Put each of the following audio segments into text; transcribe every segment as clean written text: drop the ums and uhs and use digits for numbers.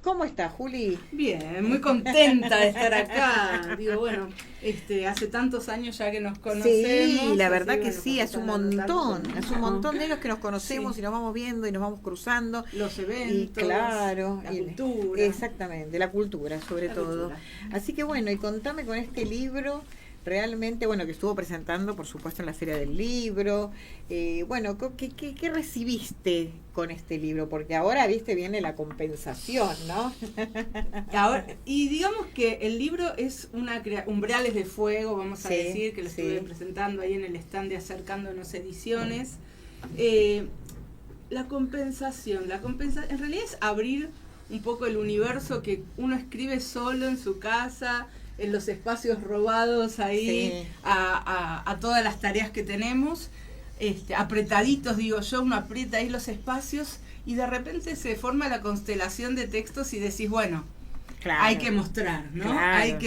¿Cómo estás, Juli? Bien, muy contenta de estar acá. Digo, bueno, hace tantos años ya que nos conocemos. Sí, la verdad así, que bueno, sí, hace un montón de años que nos conocemos Sí. y nos vamos viendo y nos vamos cruzando. Los eventos, Y claro, la cultura. Exactamente, la cultura sobre todo. Cultura. Así que bueno, y contame con este libro, realmente, bueno, que estuvo presentando, por supuesto, en la Feria del Libro. Bueno, ¿qué recibiste con este libro? Porque ahora, viste, viene la compensación, ¿no? Ahora, y digamos que el libro es Umbrales de Fuego, vamos a decir, que lo estuve presentando ahí en el stand de Acercándonos Ediciones. La compensación, en realidad es abrir un poco el universo que uno escribe solo en su casa, en los espacios robados ahí, a todas las tareas que tenemos, apretaditos, digo yo, uno aprieta ahí los espacios y de repente se forma la constelación de textos y decís, bueno, claro, hay que mostrar, ¿no? Claro,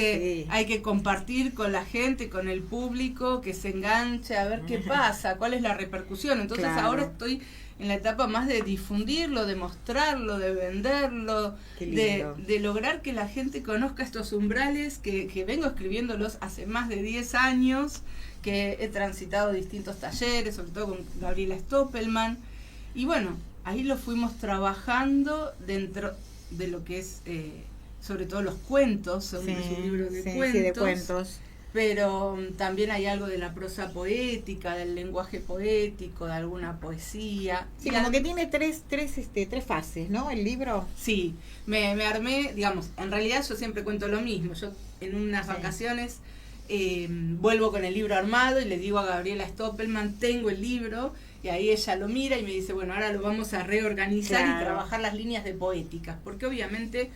hay que compartir con la gente, con el público, que se enganche a ver qué pasa, cuál es la repercusión. Entonces ahora estoy en la etapa más de difundirlo, de mostrarlo, de venderlo, de lograr que la gente conozca estos umbrales que vengo escribiéndolos hace más de 10 años, que he transitado distintos talleres, sobre todo con Gabriela Stoppelman, y bueno, ahí lo fuimos trabajando dentro de lo que es, sobre todo los cuentos, son un libro de cuentos. Sí, de cuentos. Pero también hay algo de la prosa poética, del lenguaje poético, de alguna poesía. Sí, como que tiene tres fases, ¿no? El libro. Sí, me armé, digamos, en realidad yo siempre cuento lo mismo. Yo en unas vacaciones vuelvo con el libro armado y le digo a Gabriela Stoppelman, tengo el libro, y ahí ella lo mira y me dice, bueno, ahora lo vamos a reorganizar y trabajar las líneas de poéticas, porque obviamente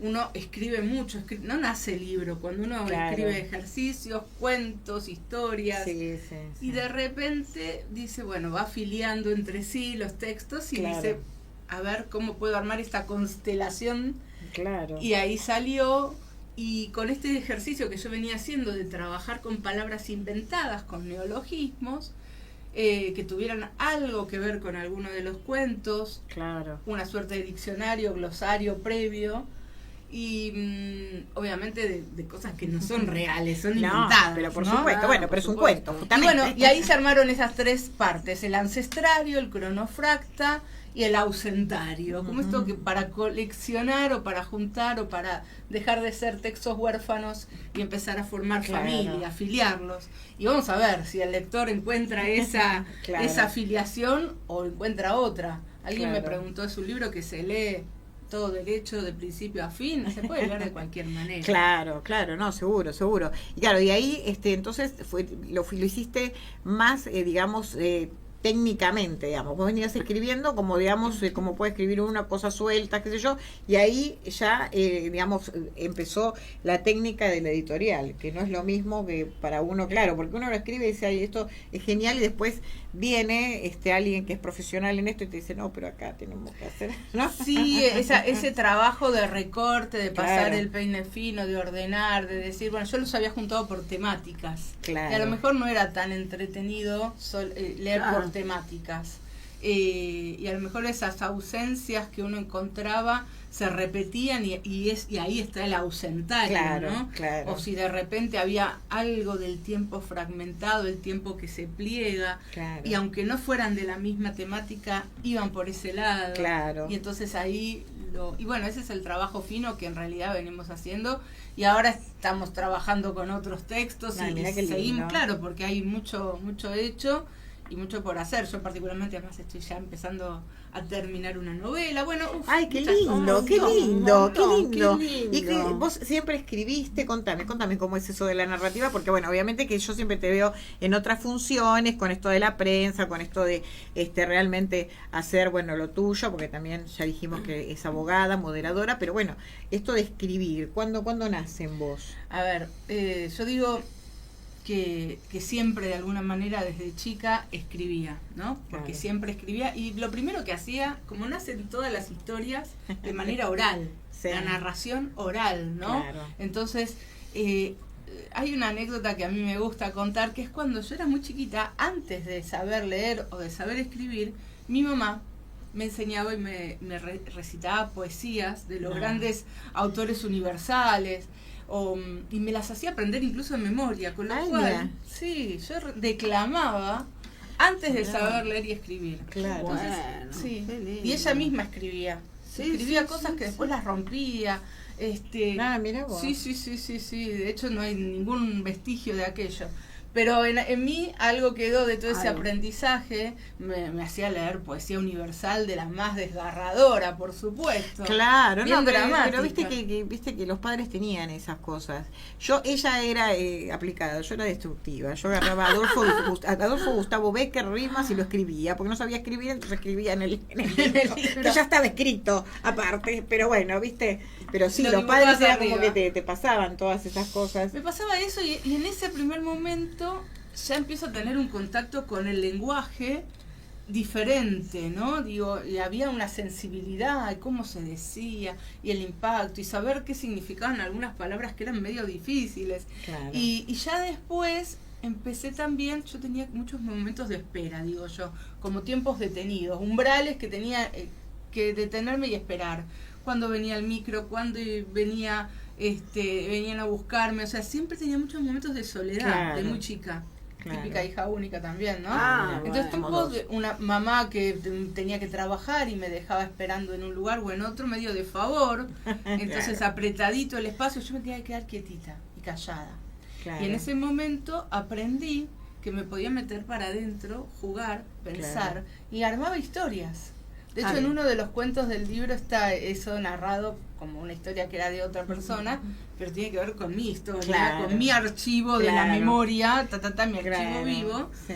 uno escribe mucho, no nace el libro, cuando uno escribe ejercicios, cuentos, historias, y de repente dice, bueno, va afiliando entre sí los textos y dice, a ver cómo puedo armar esta constelación, y ahí salió, y con este ejercicio que yo venía haciendo de trabajar con palabras inventadas, con neologismos, que tuvieran algo que ver con alguno de los cuentos, una suerte de diccionario, glosario previo, y obviamente de cosas que no son reales, son inventadas. Pero por supuesto, bueno, pero es un cuento, justamente. Y bueno, y ahí se armaron esas tres partes, el ancestrario, el cronofracta y el ausentario, como esto que para coleccionar o para juntar o para dejar de ser textos huérfanos y empezar a formar familia, afiliarlos. Y vamos a ver si el lector encuentra esa afiliación o encuentra otra. Alguien me preguntó, es un libro que se lee todo derecho de principio a fin, se puede leer de cualquier manera. Claro, no, seguro. Y claro, y ahí entonces lo hiciste más, digamos, técnicamente, digamos, vos venías escribiendo como, digamos, como puede escribir una cosa suelta, qué sé yo, y ahí ya, digamos, empezó la técnica de la editorial, que no es lo mismo que para uno, claro, porque uno lo escribe y dice, ay, esto es genial, y después viene alguien que es profesional en esto y te dice, no, pero acá tenemos que hacer, ¿no? Sí, ese trabajo de recorte, de pasar el peine fino, de ordenar, de decir, bueno, yo los había juntado por temáticas, y a lo mejor no era tan entretenido leer por temáticas, y a lo mejor esas ausencias que uno encontraba se repetían y ahí está el ausentario, ¿no? O si de repente había algo del tiempo fragmentado, el tiempo que se pliega, y aunque no fueran de la misma temática, iban por ese lado, y entonces ahí y bueno, ese es el trabajo fino que en realidad venimos haciendo, y ahora estamos trabajando con otros textos y seguimos, porque hay mucho hecho y mucho por hacer. Yo particularmente además estoy ya empezando a terminar una novela. Bueno, ay, qué lindo. Y que vos siempre escribiste, contame cómo es eso de la narrativa, porque bueno, obviamente que yo siempre te veo en otras funciones, con esto de la prensa, con esto de realmente hacer, bueno, lo tuyo, porque también ya dijimos que es abogada, moderadora, pero bueno, esto de escribir, ¿cuándo nace en vos? A ver, yo digo que siempre de alguna manera desde chica escribía, ¿no? Porque siempre escribía, y lo primero que hacía, como nacen todas las historias, de manera oral, la narración oral, ¿no? Entonces, hay una anécdota que a mí me gusta contar, que es cuando yo era muy chiquita, antes de saber leer o de saber escribir, mi mamá me enseñaba y me recitaba poesías de los grandes autores universales, y me las hacía aprender incluso de memoria, con lo cual, mira. sí, yo declamaba antes de saber leer y escribir. Claro. Entonces, Bueno, sí, qué lindo. y ella misma escribía. Escribía cosas que sí. después las rompía. Mira vos. Sí. De hecho, no hay ningún vestigio de aquello. Pero en mí algo quedó de todo ese aprendizaje, me hacía leer poesía universal de la más desgarradora, por supuesto. Claro, bien pero dramática. viste que los padres tenían esas cosas. Ella era aplicada, yo era destructiva. Yo agarraba a Adolfo Gustavo Bécquer rimas y lo escribía, porque no sabía escribir, entonces escribía en el libro. Que ya estaba escrito aparte, pero bueno, viste. Pero sí, Lo los padres dibujabas era como arriba. que te pasaban todas esas cosas. Me pasaba eso y en ese primer momento ya empiezo a tener un contacto con el lenguaje diferente, ¿no? Digo, y había una sensibilidad, y cómo se decía, y el impacto, y saber qué significaban algunas palabras que eran medio difíciles. Claro. Y ya después empecé también, yo tenía muchos momentos de espera, digo yo, como tiempos detenidos, umbrales que tenía que detenerme y esperar. Cuando venía el micro, cuando venían a buscarme, o sea, siempre tenía muchos momentos de soledad, Claro. de muy chica. Claro. Típica hija única también, ¿no? bueno. Entonces tiempos de una mamá que tenía que trabajar y me dejaba esperando en un lugar o en otro medio de favor, entonces Claro. apretadito el espacio, yo me tenía que quedar quietita y callada. Claro. Y en ese momento aprendí que me podía meter para adentro, jugar, pensar, Claro. y armaba historias. De hecho, Ah, en uno de los cuentos del libro está eso narrado como una historia que era de otra persona, pero tiene que ver con mi historia, Claro. con mi archivo de la Claro. memoria, mi archivo Claro. vivo. Sí.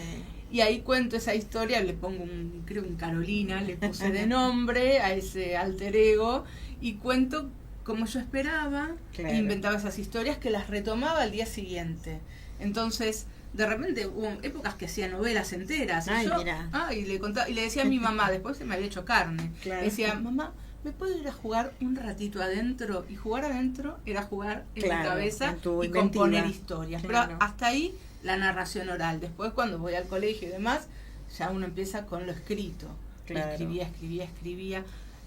Y ahí cuento esa historia, le pongo creo un Carolina, le puse de nombre a ese alter ego, y cuento como yo esperaba, Claro. e inventaba esas historias que las retomaba al día siguiente. Entonces, de repente hubo épocas que hacía novelas enteras. Ay, y yo, mirá. y le contaba, y le decía a mi mamá, después se me había hecho carne. Claro. Le decía, mamá, ¿me puedo ir a jugar un ratito adentro? Y jugar adentro era jugar en Claro, mi cabeza en tu y inventiva. componer historias. Claro. Pero hasta ahí la narración oral. Después, cuando voy al colegio y demás, ya uno empieza con lo escrito. Claro. Escribía.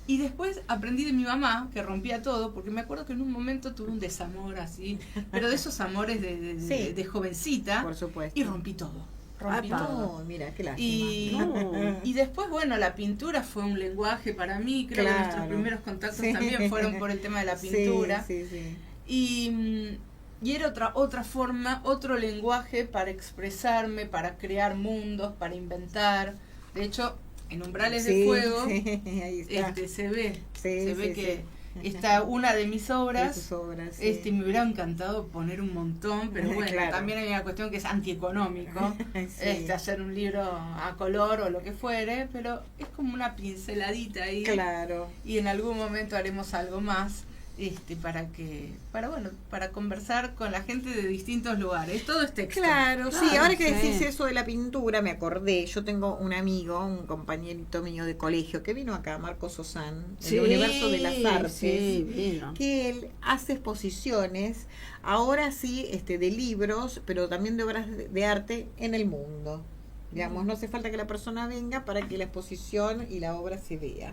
Y después aprendí de mi mamá, que rompía todo, porque me acuerdo que en un momento tuve un desamor así, pero de esos amores Sí. de jovencita, Por supuesto. y rompí todo. Rompí Apa. todo. No, mira, qué lástima. Y después, bueno, la pintura fue un lenguaje para mí, creo que nuestros Claro. primeros contactos Sí. también fueron por el tema de la pintura. Sí, sí. Y era otra forma, otro lenguaje para expresarme, para crear mundos, para inventar. De hecho, en Umbrales de Sí, Fuego sí, ahí está. se ve Sí, que sí. está una de mis obras. De sus obras, sí. Me hubiera encantado poner un montón, pero bueno, Claro. también hay una cuestión que es antieconómico, Sí. hacer un libro a color o lo que fuere, pero es como una pinceladita ahí. Claro. Y en algún momento haremos algo más para conversar con la gente de distintos lugares. Todo es texto. Claro, sí, Claro, ahora que sí. decís eso de la pintura, me acordé, yo tengo un amigo, un compañerito mío de colegio, que vino acá, Marco Sosán, del Universo de las Artes, Sí, vino. que él hace exposiciones, ahora sí, de libros, pero también de obras de arte en el mundo. Digamos, no hace falta que la persona venga para que la exposición y la obra se vea.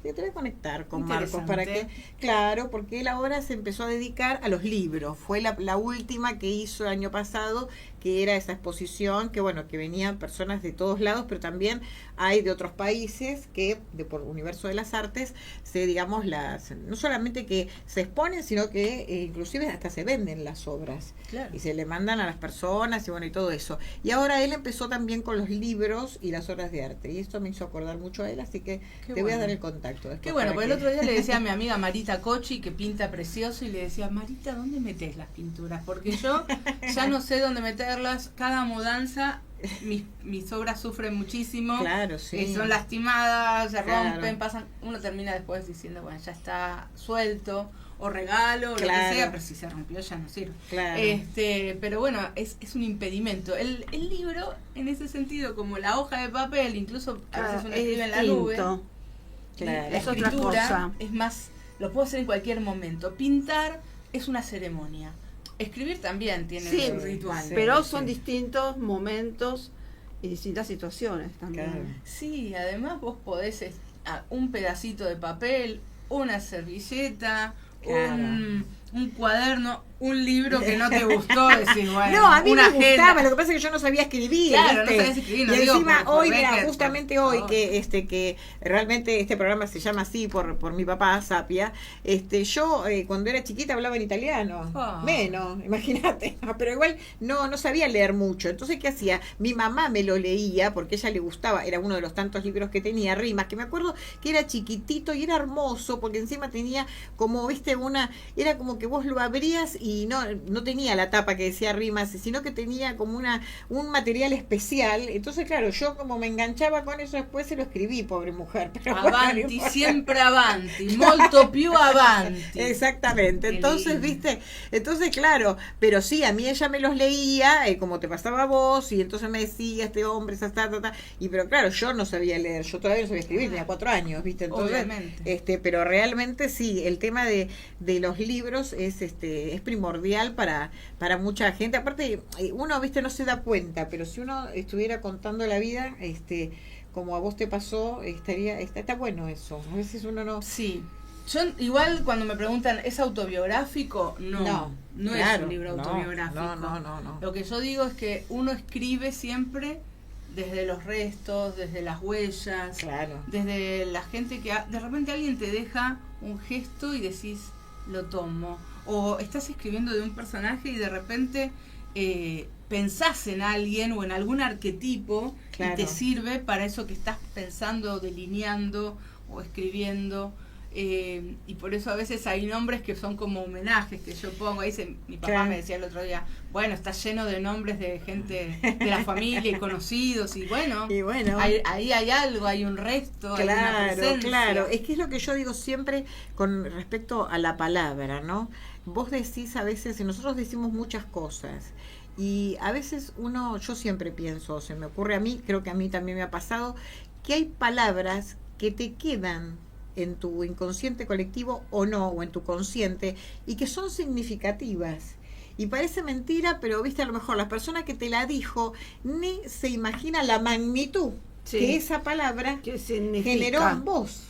Te voy a conectar con Marcos para que, claro, porque él ahora se empezó a dedicar a los libros. Fue la última que hizo el año pasado, que era esa exposición, que bueno, que venían personas de todos lados, pero también hay de otros países que por Universo de las Artes digamos, no solamente que se exponen, sino que inclusive hasta se venden las obras. Claro. Y se le mandan a las personas y bueno, y todo eso. Y ahora él empezó también con los libros y las obras de arte. Y esto me hizo acordar mucho a él, así que te voy a dar el contacto después. Qué bueno, para porque que- el otro día le decía a mi amiga Marita Cochi, que pinta precioso, y le decía, Marita, ¿dónde metes las pinturas? Porque yo ya no sé dónde meterlas. Cada mudanza, mis obras sufren muchísimo. Claro, sí. Son lastimadas, se Claro. rompen, pasan. Uno termina después diciendo, bueno, ya está suelto, o regalo, o lo Claro. que sea, pero si se rompió ya no sirve. Claro. Pero bueno, es un impedimento. El libro, en ese sentido, como la hoja de papel, incluso a veces uno escribe en la nube. Distinto. Claro. La Es otra escritura cosa. es más, lo puedo hacer en cualquier momento. Pintar es una ceremonia. Escribir también tiene Sí, un ritual. sí. Pero son distintos momentos y distintas situaciones también. Claro. Sí, además vos podés un pedacito de papel, una servilleta, Claro. un cuaderno, un libro que no te gustó, decís, bueno, No, a mí una me gustaba, agenda. lo que pasa es que yo no sabía escribir, Claro, no ¿viste? sabías escribir, no y digo encima por hoy, Becker, mira, por justamente hoy favor. que realmente este programa se llama así por mi papá, Sapia, yo cuando era chiquita hablaba en italiano, Ah. menos, imagínate, pero igual no sabía leer mucho, entonces ¿qué hacía? Mi mamá me lo leía porque a ella le gustaba, era uno de los tantos libros que tenía, rimas, que me acuerdo que era chiquitito y era hermoso, porque encima tenía como, viste, era como que vos lo abrías y no tenía la tapa que decía rimas, sino que tenía como un material especial. Entonces, claro, yo como me enganchaba con eso, después se lo escribí, pobre mujer. Pero bueno, no Avanti, importa. siempre avanti, molto più avanti. Exactamente, Qué entonces, lindo. viste, entonces, claro, pero sí, a mí ella me los leía, como te pasaba a vos, y entonces me decía, este hombre, y pero claro, yo no sabía leer, yo todavía no sabía escribir, tenía 4 años, viste, entonces, Obviamente. pero realmente sí, el tema de los libros es primordial para mucha gente, aparte, uno, viste, no se da cuenta, pero si uno estuviera contando la vida, como a vos te pasó, está bueno eso, a veces uno no... Sí. Yo igual cuando me preguntan, ¿es autobiográfico? No claro, es un libro autobiográfico. No. Lo que yo digo es que uno escribe siempre desde los restos, desde las huellas, Claro. desde la gente que de repente alguien te deja un gesto y decís, lo tomo. O estás escribiendo de un personaje y de repente pensás en alguien o en algún arquetipo Claro. y te sirve para eso que estás pensando, delineando o escribiendo. Y por eso a veces hay nombres que son como homenajes que yo pongo. Ahí mi papá Claro. me decía el otro día, bueno, está lleno de nombres de gente de la familia y conocidos, y bueno, ahí hay algo, hay un resto, hay una presencia. Claro, es que es lo que yo digo siempre con respecto a la palabra, ¿no? Vos decís a veces, y nosotros decimos muchas cosas, y a veces yo siempre pienso, se me ocurre a mí, creo que a mí también me ha pasado, que hay palabras que te quedan en tu inconsciente colectivo o no, o en tu consciente, y que son significativas. Y parece mentira, pero viste, a lo mejor la persona que te la dijo ni se imagina la magnitud que esa palabra generó en vos.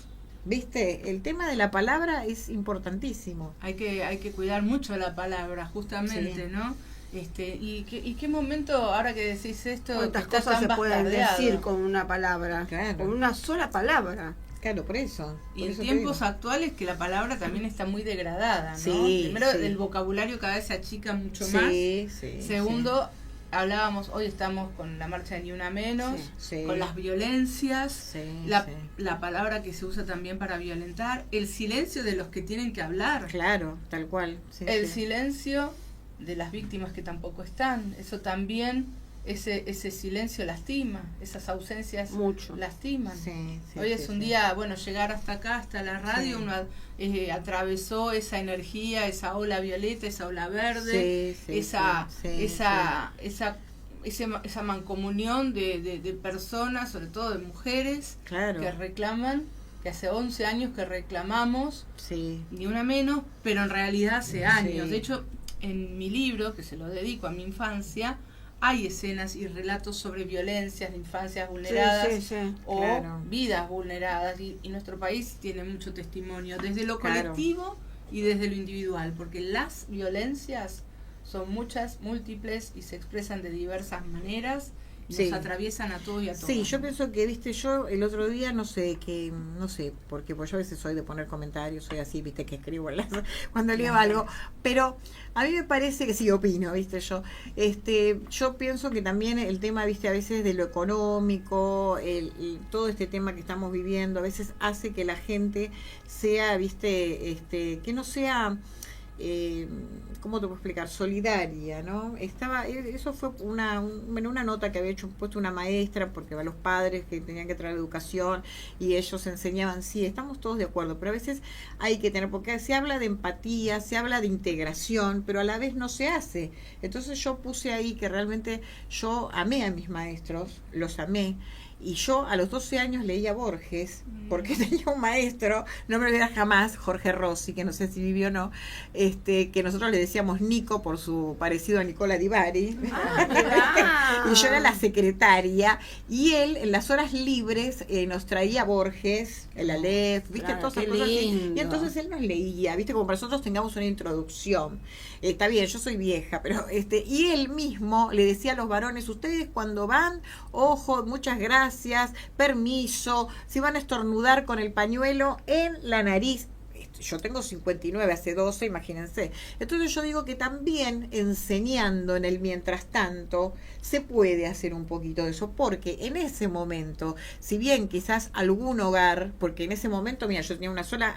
¿Viste? El tema de la palabra es importantísimo. Hay que cuidar mucho la palabra, justamente, Sí. ¿no? ¿Y qué momento, ahora que decís esto, ¿Cuántas que está cosas tan se pueden bastardeado? decir con una palabra? Claro. Con una sola palabra. Claro, por eso. Y por en eso te tiempos digo. actuales que la palabra también está muy degradada, ¿no? Sí, Primero, sí. el vocabulario cada vez se achica mucho más. Sí. Segundo, hablábamos, hoy estamos con la marcha de Ni Una Menos, Sí. con las violencias, Sí, la sí. palabra que se usa también para violentar, el silencio de los que tienen que hablar, Claro, tal cual. Sí, el sí. silencio de las víctimas que tampoco están, eso también, ese silencio lastima, esas ausencias Mucho. lastiman. Sí, sí, Hoy sí, es un sí. día, bueno, llegar hasta acá, hasta la radio, Sí. uno atravesó esa energía, esa ola violeta, esa ola verde, Sí, esa mancomunión de personas, sobre todo de mujeres, Claro. que reclaman, que hace 11 años que reclamamos, Sí. Ni Una Menos, pero en realidad hace años. Sí. De hecho, en mi libro, que se lo dedico a mi infancia, hay escenas y relatos sobre violencias de infancias vulneradas Sí. o Claro. vidas vulneradas, y nuestro país tiene mucho testimonio desde lo Claro. colectivo y desde lo individual, porque las violencias son muchas, múltiples, y se expresan de diversas maneras y Sí. nos atraviesan a todos y a todos. Sí, yo pienso que, viste, yo el otro día, no sé, porque pues yo a veces soy de poner comentarios, soy así, viste, que escribo cuando leo algo, pero a mí me parece que sí opino, viste, yo pienso que también el tema, viste, a veces de lo económico, todo este tema que estamos viviendo, a veces hace que la gente sea, viste, que no sea... ¿cómo te puedo explicar? Solidaria, ¿no? Eso fue una nota que había puesto una maestra, porque a los padres que tenían que traer educación y ellos enseñaban, sí, estamos todos de acuerdo, pero a veces hay que tener, porque se habla de empatía, se habla de integración, pero a la vez no se hace. Entonces yo puse ahí que realmente yo amé a mis maestros, los amé, Y yo a los 12 años leía Borges, porque tenía un maestro, no me lo olvidaré jamás, Jorge Rossi, que no sé si vivió o no, que nosotros le decíamos Nico por su parecido a Nicola Di Bari. Y yo era la secretaria, y él en las horas libres nos traía Borges, el Aleph, ¿viste? Claro, Todas esas qué cosas así. lindo. Y entonces él nos leía, ¿viste? Como para nosotros tengamos una introducción. Está bien, yo soy vieja, pero y él mismo le decía a los varones, ustedes cuando van, ojo, muchas gracias, permiso, si van a estornudar con el pañuelo en la nariz. Yo tengo 59, hace 12, imagínense. Entonces yo digo que también enseñando en el mientras tanto se puede hacer un poquito de eso, porque en ese momento, si bien quizás algún hogar, porque en ese momento, mira, yo tenía una sola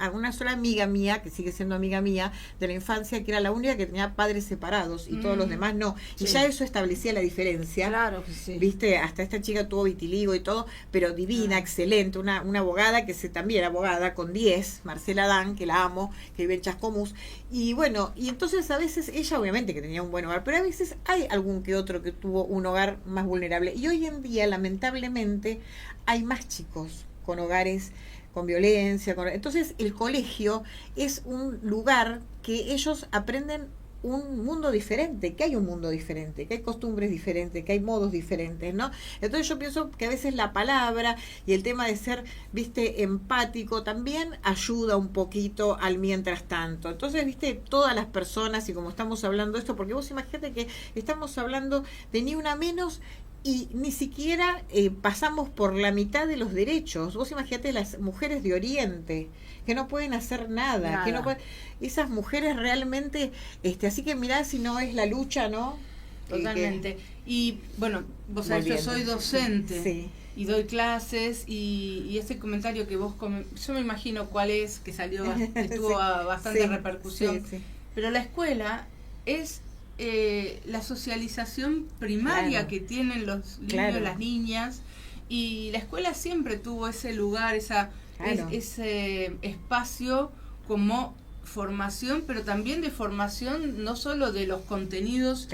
amiga mía, que sigue siendo amiga mía de la infancia, que era la única que tenía padres separados y todos los demás no. Y Sí. ya eso establecía la diferencia. Claro que sí. Viste, hasta esta chica tuvo vitiligo y todo, pero divina, excelente, una abogada que también abogada con 10, Marcela Dan, que la amo, que vive en Chascomús, y bueno, y entonces a veces ella obviamente que tenía un buen hogar, pero a veces hay algún que otro que tuvo un hogar más vulnerable, y hoy en día lamentablemente hay más chicos con hogares con violencia, entonces el colegio es un lugar que ellos aprenden un mundo diferente, que hay un mundo diferente, que hay costumbres diferentes, que hay modos diferentes, ¿no? Entonces yo pienso que a veces la palabra y el tema de ser, viste, empático también ayuda un poquito al mientras tanto. Entonces, viste, todas las personas, y como estamos hablando de esto, porque vos imagínate que estamos hablando de ni una menos y ni siquiera pasamos por la mitad de los derechos. Vos imagínate las mujeres de Oriente, que no pueden hacer nada. Que no pueden, esas mujeres realmente, así que mirá si no es la lucha, ¿no? Totalmente. Y bueno, vos sabés, yo soy docente. Sí. Y doy clases y ese comentario que vos yo me imagino cuál es, que salió, estuvo a bastante repercusión. Sí. Pero la escuela es la socialización primaria que tienen los niños, las niñas, y la escuela siempre tuvo ese lugar, ese espacio como formación, pero también de formación no solo de los contenidos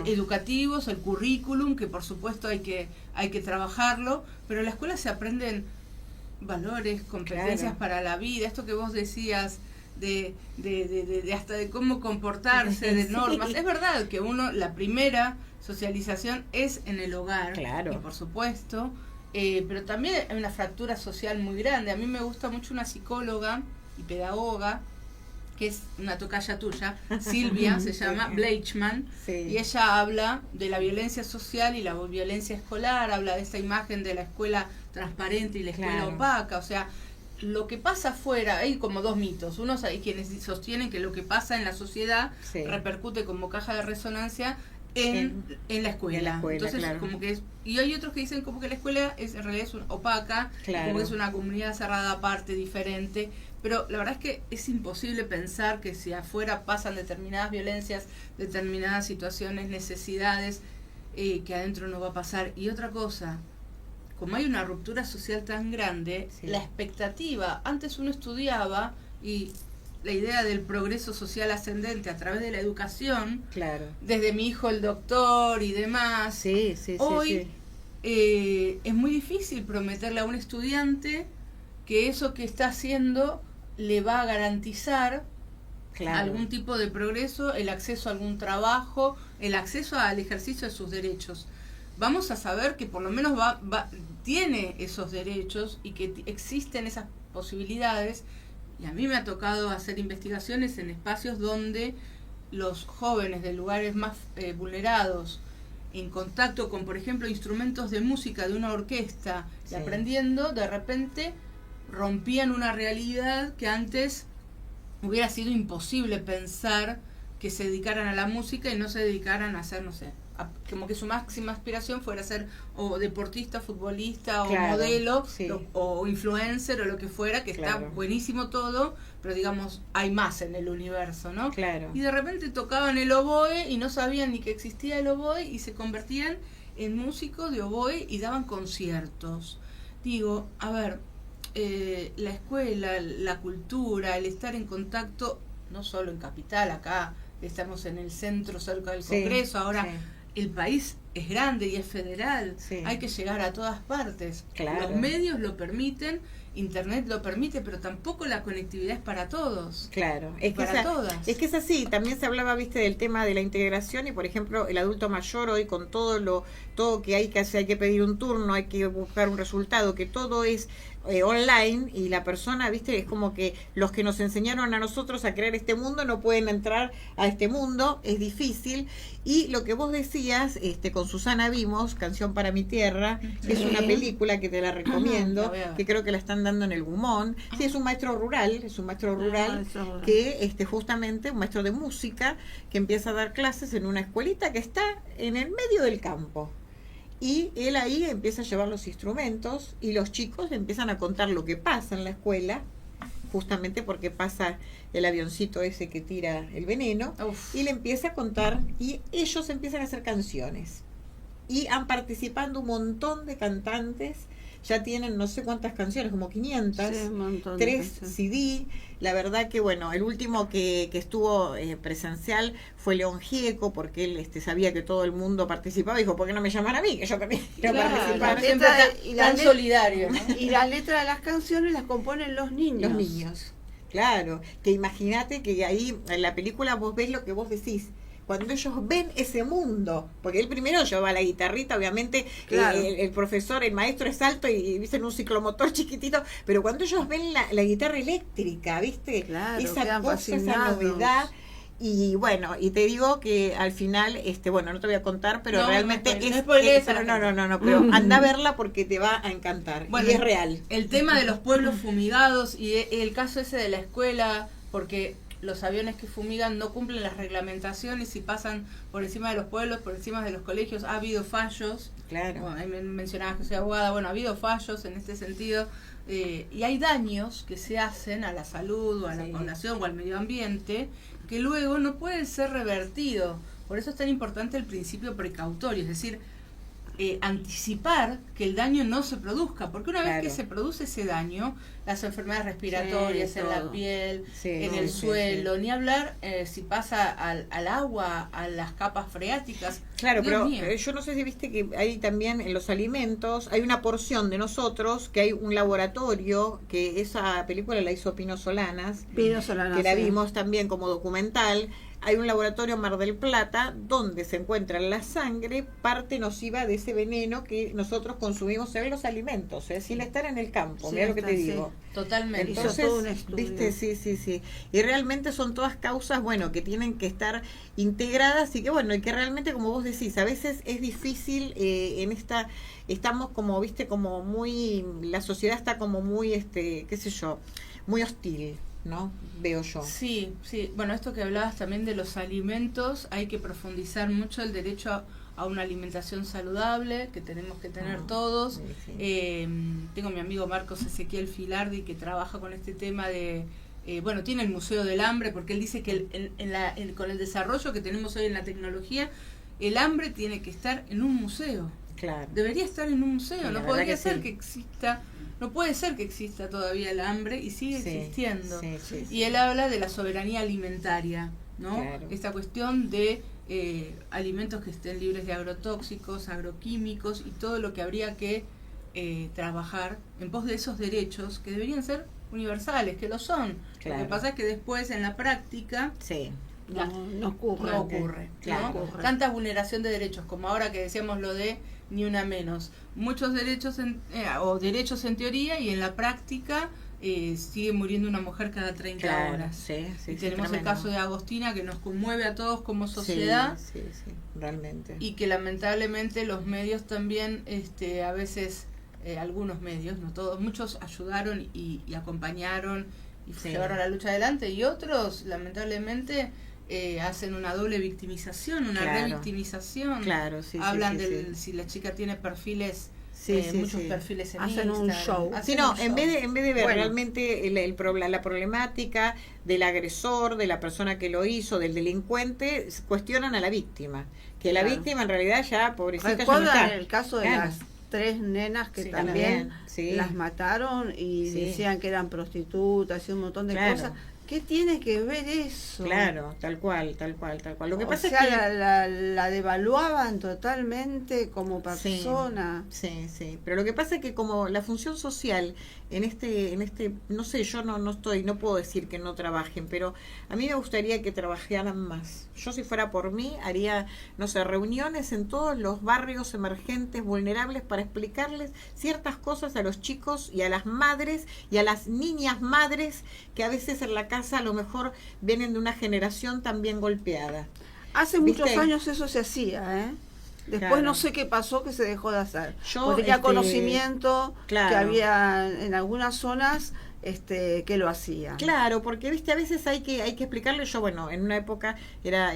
educativos, el currículum, que por supuesto hay que trabajarlo, pero en la escuela se aprenden valores, competencias para la vida, esto que vos decías de hasta de cómo comportarse, de normas. Es verdad que la primera socialización es en el hogar, y por supuesto, pero también hay una fractura social muy grande. A mí me gusta mucho una psicóloga y pedagoga, que es una tocaya tuya, Silvia, se llama Bleichman, y ella habla de la violencia social y la violencia escolar, habla de esa imagen de la escuela transparente y la escuela opaca, o sea, lo que pasa afuera, hay como dos mitos. Unos hay quienes sostienen que lo que pasa en la sociedad repercute como caja de resonancia en la escuela. Entonces, como que y hay otros que dicen como que la escuela en realidad es opaca, como que es una comunidad cerrada aparte, diferente. Pero la verdad es que es imposible pensar que si afuera pasan determinadas violencias, determinadas situaciones, necesidades, que adentro no va a pasar. Y otra cosa, como hay una ruptura social tan grande, la expectativa, antes uno estudiaba y la idea del progreso social ascendente a través de la educación, desde mi hijo el doctor y demás, hoy es muy difícil prometerle a un estudiante que eso que está haciendo le va a garantizar algún tipo de progreso, el acceso a algún trabajo, el acceso al ejercicio de sus derechos. Vamos a saber que por lo menos tiene esos derechos y que existen esas posibilidades. Y a mí me ha tocado hacer investigaciones en espacios donde los jóvenes de lugares más vulnerados, en contacto con, por ejemplo, instrumentos de música de una orquesta, y aprendiendo, de repente rompían una realidad que antes hubiera sido imposible pensar, que se dedicaran a la música y no se dedicaran a hacer, no sé, como que su máxima aspiración fuera ser o deportista, futbolista, o modelo, o influencer, o lo que fuera, que está buenísimo todo, pero digamos, hay más en el universo, ¿no? Y de repente tocaban el oboe y no sabían ni que existía el oboe y se convertían en músicos de oboe y daban conciertos. Digo, a ver, la escuela, la cultura, el estar en contacto, no solo en Capital, acá estamos en el centro cerca del Congreso, ahora el país es grande y es federal, Sí. hay que llegar a todas partes. Claro. Los medios lo permiten, Internet lo permite, pero tampoco la conectividad es para todos. Claro, es que, Para todas. es que es así. También se hablaba, viste, del tema de la integración y, por ejemplo, el adulto mayor hoy con todo que hay que hacer, hay que pedir un turno, hay que buscar un resultado, que todo es online, y la persona, viste, es como que los que nos enseñaron a nosotros a crear este mundo no pueden entrar a este mundo, es difícil. Y lo que vos decías, con Susana Vimos, Canción para mi tierra, que es una película que te la recomiendo, La voy a ver. que creo que la están dando en el Gumón. Sí, es un maestro rural, que justamente un maestro de música que empieza a dar clases en una escuelita que está en el medio del campo. Y él ahí empieza a llevar los instrumentos y los chicos empiezan a contar lo que pasa en la escuela, justamente porque pasa el avioncito ese que tira el veneno, Uf. y le empieza a contar y ellos empiezan a hacer canciones. Y han participado un montón de cantantes, ya tienen no sé cuántas canciones, como 500, Sí, un montón de 3 canciones. CD. La verdad que bueno, el último que estuvo presencial fue León Gieco, porque él sabía que todo el mundo participaba y dijo, ¿por qué no me llaman a mí? Que yo también quiero Claro, participar. la Siempre letra tan, y la tan let- solidario, ¿no? Y la letra de las canciones las componen los niños. Los niños, claro, que imagínate que ahí en la película vos ves lo que vos decís, cuando ellos ven ese mundo, porque él primero lleva la guitarrita, obviamente, Claro. el profesor, el maestro es alto y dicen un ciclomotor chiquitito, pero cuando ellos ven la guitarra eléctrica, ¿viste? Claro, Esa quedan cosa, esa fascinados. novedad. Y bueno, y te digo que al final, bueno, no te voy a contar, pero No, realmente no spoilees a la pero gente. no, pero anda a verla porque te va a encantar. Bueno, y es real. El tema de los pueblos fumigados y el caso ese de la escuela, porque los aviones que fumigan no cumplen las reglamentaciones y pasan por encima de los pueblos, por encima de los colegios. Ha habido fallos. Claro. Bueno, ahí mencionabas que soy abogada. Bueno, ha habido fallos en este sentido. Y hay daños que se hacen a la salud o a la Sí. población o al medio ambiente que luego no pueden ser revertidos. Por eso es tan importante el principio precautorio, es decir, anticipar que el daño no se produzca, porque una Claro. vez que se produce ese daño, las enfermedades respiratorias Sí, en la todo. piel, Sí, en sí, el sí, suelo, ni hablar si pasa al agua, a las capas freáticas. Claro, Dios pero mío. yo no sé si viste que hay también en los alimentos, hay una porción de nosotros, que hay un laboratorio, que esa película la hizo Pino Solanas, Pino Solanas, que la sí. vimos también como documental. Hay un laboratorio en Mar del Plata donde se encuentra en la sangre parte nociva de ese veneno que nosotros consumimos en los alimentos, sin estar en el campo, Sí, mira lo que te está, sí. digo. Totalmente. Hizo Entonces, todo un estudio. viste, sí. Y realmente son todas causas, bueno, que tienen que estar integradas y que, bueno, y que realmente, como vos decís, a veces es difícil estamos como, viste, como muy, la sociedad está como muy, qué sé yo, muy hostil, ¿no? Veo yo. Sí. Bueno, esto que hablabas también de los alimentos, hay que profundizar mucho el derecho a una alimentación saludable que tenemos que tener todos. Sí. Tengo mi amigo Marcos Ezequiel Filardi que trabaja con este tema de, bueno, tiene el Museo del Hambre, porque él dice que con el desarrollo que tenemos hoy en la tecnología, el hambre tiene que estar en un museo. Claro. Debería estar en un museo, Sí, la no verdad podría que ser sí. que exista, no puede ser que exista todavía el hambre y sigue Sí, existiendo. sí. Y él habla de la soberanía alimentaria, ¿no? Claro. Esta cuestión de alimentos que estén libres de agrotóxicos, agroquímicos y todo lo que habría que trabajar en pos de esos derechos que deberían ser universales, que lo son. Claro. Lo que pasa es que después en la práctica Sí. No ocurre. no ocurre. Claro. ¿no? Ocurre. Tanta vulneración de derechos, como ahora que decíamos lo de ni una menos. Muchos derechos o derechos en teoría y en la práctica sigue muriendo una mujer cada 30 Claro, horas. sí, Y tenemos el tremendo. caso de Agostina que nos conmueve a todos como sociedad Sí, realmente. y que lamentablemente los medios también, a veces, algunos medios, no todos, muchos ayudaron y acompañaron y Sí. llevaron la lucha adelante y otros lamentablemente hacen una doble victimización, una Claro. revictimización. Claro, sí, Hablan sí, del si la chica tiene perfiles, Sí, sí, muchos sí. perfiles en Hacen un Instagram. show. Hacen Sí, no, un en show. vez de ver Bueno. realmente la problemática del agresor, de la persona que lo hizo, del delincuente, cuestionan a la víctima. Que la Claro. víctima en realidad ya, pobrecita, ya no ¿Recuerdan está. el caso de Claro. las 3 nenas que Sí, también sí. las mataron y Sí. decían que eran prostitutas y un montón de Claro. cosas? ¿Qué tiene que ver eso? Claro, tal cual, tal cual, tal cual. Lo que pasa sea, es que la devaluaban totalmente como persona. sí, sí, pero lo que pasa es que como la función social en este, no sé, yo no puedo decir que no trabajen, pero a mí me gustaría que trabajaran más. Yo si fuera por mí haría, no sé, reuniones en todos los barrios emergentes, vulnerables, para explicarles ciertas cosas a los chicos y a las madres y a las niñas madres que a veces en la casa a lo mejor vienen de una generación también golpeada. Hace ¿Viste? muchos años eso se hacía, ¿eh? Después Claro. no sé qué pasó que se dejó de hacer. Yo, Porque tenía conocimiento claro. que había en algunas zonas que lo hacían. Claro, porque viste, a veces hay que explicarle. Yo, bueno, en una época era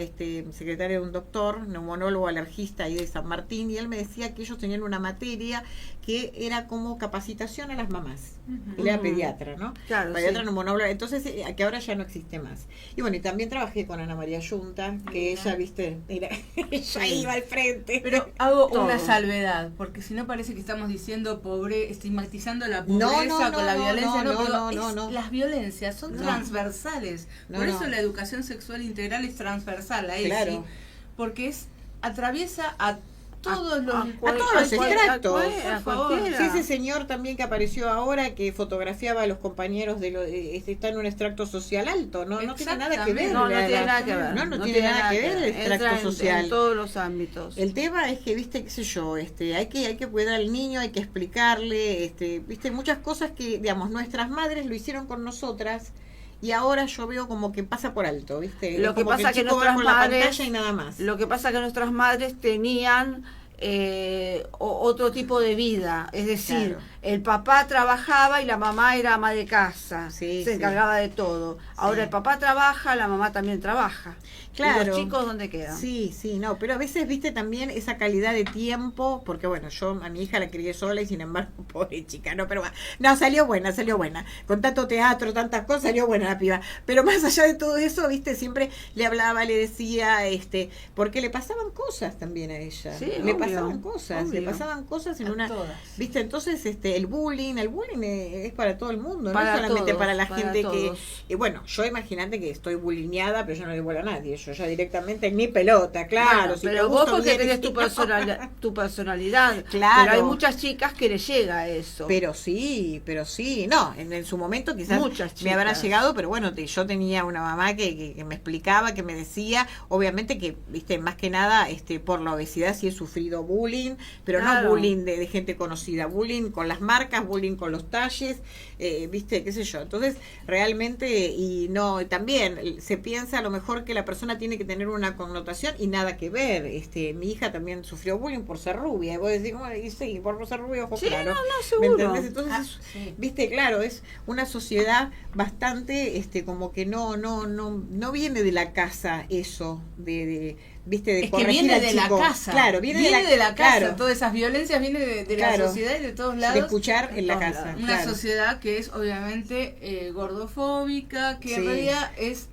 secretaria de un doctor, neumonólogo alergista ahí de San Martín, y él me decía que ellos tenían una materia que era como capacitación a las mamás. Él era pediatra, ¿no? Claro, Pediatra, sí. neumonólogo, entonces que ahora ya no existe más. Y bueno, y también trabajé con Ana María Yunta, que ella, viste, ella iba al frente. Pero hago Todo. una salvedad, porque si no parece que estamos diciendo estigmatizando la No, pobreza con la violencia. No. Las violencias son No. transversales. No, Por no. eso la educación sexual integral es transversal, ahí Claro. sí, porque atraviesa a todos los... a todos los extractos. A Por favor. cualquiera. Sí, ese señor también que apareció ahora, que fotografiaba a los compañeros está en un extracto social alto, no tiene nada que ver. No, no la- tiene la- nada que ver. No tiene nada que ver el Entra extracto social. en todos los ámbitos. El tema es que, viste, qué sé yo, hay que cuidar al niño, hay que explicarle, viste, muchas cosas que, digamos, nuestras madres lo hicieron con nosotras. Y ahora yo veo como que pasa por alto, ¿viste? Lo Es que como pasa el que chico va nuestras con la madres, pantalla y nada más. lo que pasa que nuestras madres tenían otro tipo de vida, es decir, Claro. el papá trabajaba y la mamá era ama de casa, Sí, se sí. encargaba de todo. Ahora Sí. el papá trabaja, la mamá también trabaja. Claro. ¿Y los chicos dónde quedan? Sí, no, pero a veces, viste, también esa calidad de tiempo, porque bueno, yo a mi hija la crié sola y sin embargo, pobre chica, no, pero bueno, no, salió buena, con tanto teatro, tantas cosas, salió buena la piba, pero más allá de todo eso, viste, siempre le hablaba, le decía, porque le pasaban cosas también a ella, Sí, le obvio, pasaban cosas, obvio. le pasaban cosas en A una, todas. viste, entonces, el bullying es para todo el mundo, no Para solamente todos, para la para gente todos. que, bueno, yo imagínate que estoy bullyingada, pero yo no le vuelo a nadie, yo ya directamente ni pelota, claro. Bueno, si te pero vos gusto porque bien, tenés y tu, si no. tu personalidad. Claro. Pero hay muchas chicas que les llega eso. Pero sí, no, en su momento quizás Muchas me habrá chicas. llegado, pero bueno, yo tenía una mamá que me explicaba, que me decía, obviamente que, viste, más que nada, por la obesidad sí he sufrido bullying, pero Claro. no bullying de gente conocida, bullying con las marcas, bullying con los talles, viste, qué sé yo. Entonces, realmente, y no, también se piensa a lo mejor que la persona tiene que tener una connotación y nada que ver. Mi hija también sufrió bullying por ser rubia, y vos decís, bueno, y sí, por ser rubia, ojo Sí, claro. no, ¿Me seguro. entendés? Entonces, Sí. viste, claro, es una sociedad bastante, como que no viene de la casa eso, viste, de Es que corregir viene al de chico. la casa. Claro, viene de la casa. claro, Todas esas violencias vienen de la Claro. sociedad y de todos de lados. escuchar en la todos casa. lados. Una claro. sociedad que es obviamente gordofóbica, que Sí. en realidad es...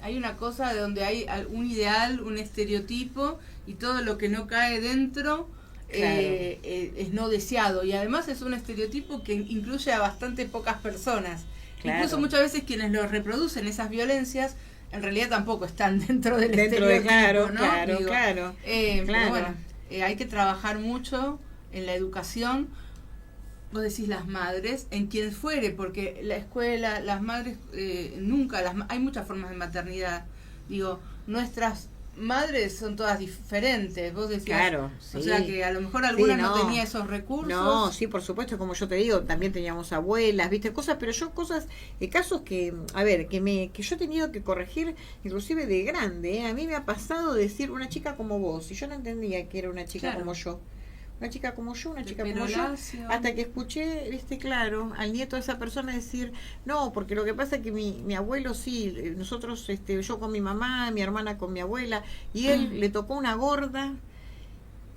hay una cosa de donde hay un ideal, un estereotipo, y todo lo que no cae dentro es no deseado. Y además es un estereotipo que incluye a bastante pocas personas. Claro. Incluso muchas veces quienes lo reproducen, esas violencias, en realidad tampoco están dentro del Dentro de, estereotipo, claro, ¿no? Digo, claro. pero Claro. bueno, hay que trabajar mucho en la educación. Vos decís las madres, en quien fuere, porque la escuela, las madres, nunca, hay muchas formas de maternidad. Digo, nuestras madres son todas diferentes. Vos decías, Claro, o sí. sea que a lo mejor alguna Sí, no no. tenía esos recursos. No, sí, por supuesto, como yo te digo, también teníamos abuelas, viste, cosas, pero casos que, a ver, que yo he tenido que corregir, inclusive de grande, ¿eh? A mí me ha pasado decir una chica como vos, y yo no entendía que era una chica Claro. como yo. Una chica como yo, una De chica pelo como yo, lacio. hasta que escuché, viste, claro, al nieto de esa persona decir, no, porque lo que pasa es que mi abuelo sí, nosotros, yo con mi mamá, mi hermana con mi abuela, y él le tocó una gorda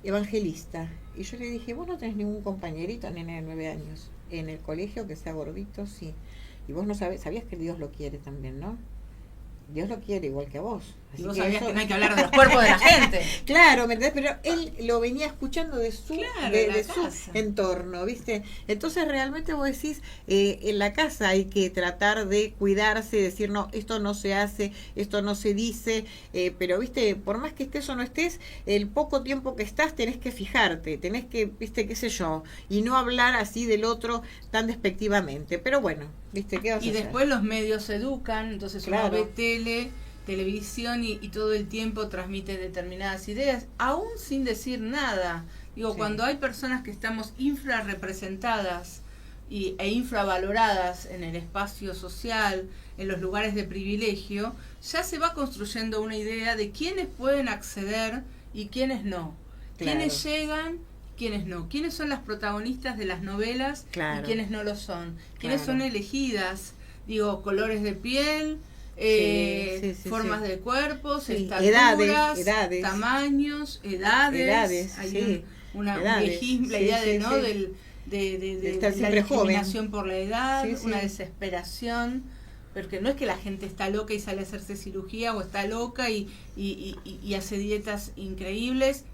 evangelista. Y yo le dije, vos no tenés ningún compañerito, nene de 9 años, en el colegio que sea gordito, sí. Y vos no sabías que Dios lo quiere también, ¿no? Dios lo quiere igual que a vos. Y Así vos que sabías eso- que no hay que hablar de los cuerpos de la gente. Claro, ¿me entendés? Pero él lo venía escuchando de su, Claro, de, en la de su casa. entorno, ¿viste? Entonces realmente vos decís, en la casa hay que tratar de cuidarse, decir, no, esto no se hace, esto no se dice, pero, ¿viste? Por más que estés o no estés, el poco tiempo que estás tenés que fijarte, tenés que, ¿viste? Qué sé yo, y no hablar así del otro tan despectivamente. Pero bueno, ¿viste? ¿Qué vas a Y hacer? después los medios se educan, entonces uno Claro. ve televisión y todo el tiempo transmite determinadas ideas, aún sin decir nada. Digo, Sí. cuando hay personas que estamos infrarrepresentadas e infravaloradas en el espacio social, en los lugares de privilegio, ya se va construyendo una idea de quiénes pueden acceder y quiénes no. Claro. Quiénes llegan, quiénes no. Quiénes son las protagonistas de las novelas Claro. y quiénes no lo son. Quiénes Claro. son elegidas. Digo, colores de piel, Sí, formas sí. de cuerpos, Sí, estaturas, edades. tamaños, edades. Hay sí. un Edades, viejismo, la sí, idea de, sí, ¿no? sí. de estar la siempre joven. discriminación por la edad, Sí, sí. una desesperación, porque no es que la gente está loca y sale a hacerse cirugía o está loca y hace dietas increíbles,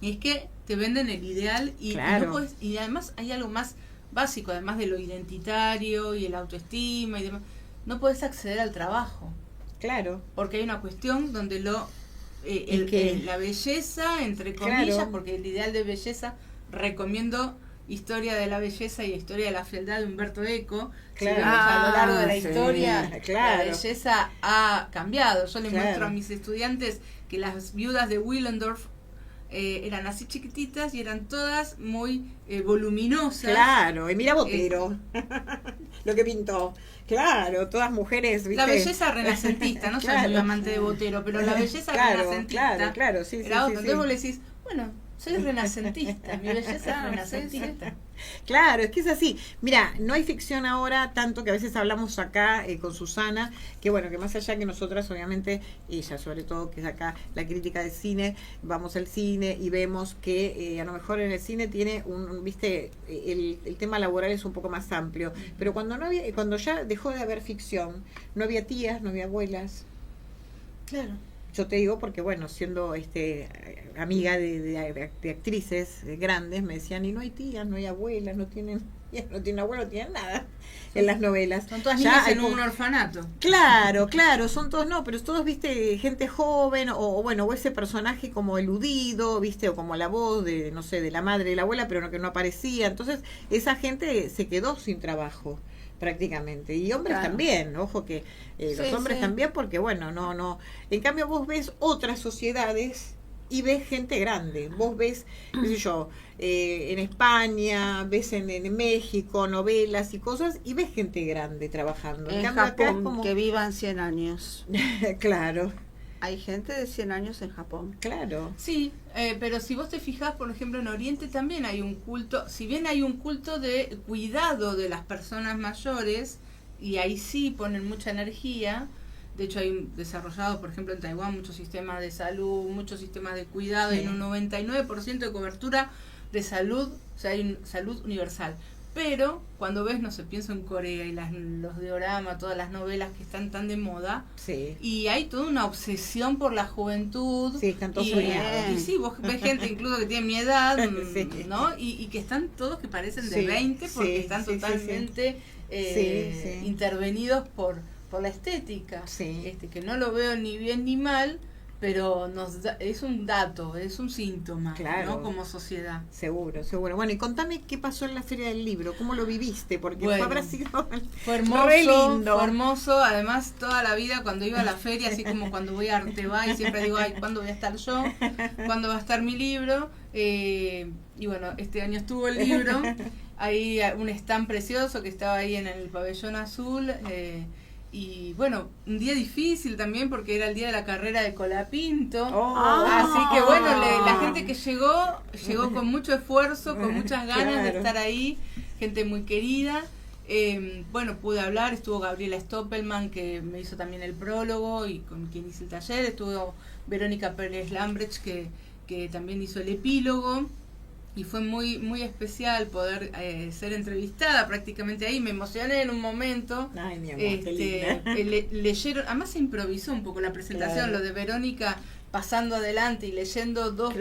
es que te venden el ideal Claro. y no puedes, y además hay algo más básico, además de lo identitario y el autoestima y demás, no puedes acceder al trabajo, Claro. porque hay una cuestión donde la belleza, entre comillas, Claro. porque el ideal de belleza, recomiendo Historia de la Belleza y Historia de la Fealdad de Humberto Eco. Claro. Si vemos a lo largo de la Sí, historia, claro. la belleza ha cambiado. Yo les Claro. muestro a mis estudiantes que las viudas de Willendorf eran así chiquititas y eran todas muy voluminosas. Claro, y mira Botero, lo que pintó. Claro, todas mujeres, ¿viste? La belleza renacentista, no soy Claro. muy amante de Botero, pero la belleza Claro, renacentista claro, sí, sí, era otra. sí, Entonces sí. vos le decís, bueno, soy renacentista, mi belleza es renacentista. Claro, es que es así. Mira, no hay ficción ahora, tanto que a veces hablamos acá con Susana, que bueno, que más allá que nosotras, obviamente, ella sobre todo, que es acá la crítica de cine, vamos al cine y vemos que a lo mejor en el cine tiene viste, el tema laboral es un poco más amplio, pero cuando ya dejó de haber ficción, no había tías, no había abuelas. Claro. Yo te digo porque, bueno, siendo amiga de actrices grandes, me decían, y no hay tías, no hay abuelas, no tienen abuelo, no tienen nada en las novelas. Son todas Ya niñas hay en un orfanato. Claro, son todos, no, pero todos, viste, gente joven, o ese personaje como eludido, viste, o como la voz de, no sé, de la madre de la abuela, pero que no aparecía. Entonces, esa gente se quedó sin trabajo prácticamente, y hombres Claro. también, ojo que los Sí, hombres sí. también, porque bueno, no, en cambio vos ves otras sociedades y ves gente grande, vos ves, qué sé yo, en España, ves en México novelas y cosas, y ves gente grande trabajando. En cambio acá es Japón, como que vivan 100 años. claro, Hay gente de 100 años en Japón. claro, Sí, pero si vos te fijás, por ejemplo, en Oriente también hay un culto, si bien hay un culto de cuidado de las personas mayores, y ahí sí ponen mucha energía. De hecho, hay desarrollados, por ejemplo, en Taiwán, muchos sistemas de salud, muchos sistemas de cuidado, Sí. en un 99% de cobertura de salud, o sea, hay salud universal. Pero cuando ves, no sé, pienso en Corea y los dioramas, todas las novelas que están tan de moda, sí, y hay toda una obsesión por la juventud. sí, están todos y, soñados. y sí, vos ves gente incluso que tiene mi edad, Sí. ¿no? Y que están todos que parecen de Sí, 20 porque sí, están sí, sí, totalmente Sí. intervenidos por la estética. Sí. Que no lo veo ni bien ni mal, pero es un dato, es un síntoma, Claro. ¿no? Como sociedad. Seguro. Bueno, y contame qué pasó en la Feria del Libro, cómo lo viviste, porque Bueno. habrá sido Fue hermoso, re lindo. fue hermoso. Además, toda la vida cuando iba a la feria, así como cuando voy a Artebay, siempre digo, ay, ¿cuándo voy a estar yo? ¿Cuándo va a estar mi libro? Y bueno, este año estuvo el libro. Hay un stand precioso que estaba ahí en el pabellón azul. Y bueno, un día difícil también porque era el día de la carrera de Colapinto. Así que bueno, la gente que llegó con mucho esfuerzo, con muchas ganas de Claro. estar ahí, gente muy querida. Bueno, pude hablar, estuvo Gabriela Stoppelman, que me hizo también el prólogo y con quien hice el taller, estuvo Verónica Pérez Lambrecht, que también hizo el epílogo. y fue muy muy especial poder ser entrevistada prácticamente ahí. Me emocioné en un momento. Ay, mi amor, qué linda. Leyeron, además se improvisó un poco la presentación, lo de Verónica pasando adelante y leyendo dos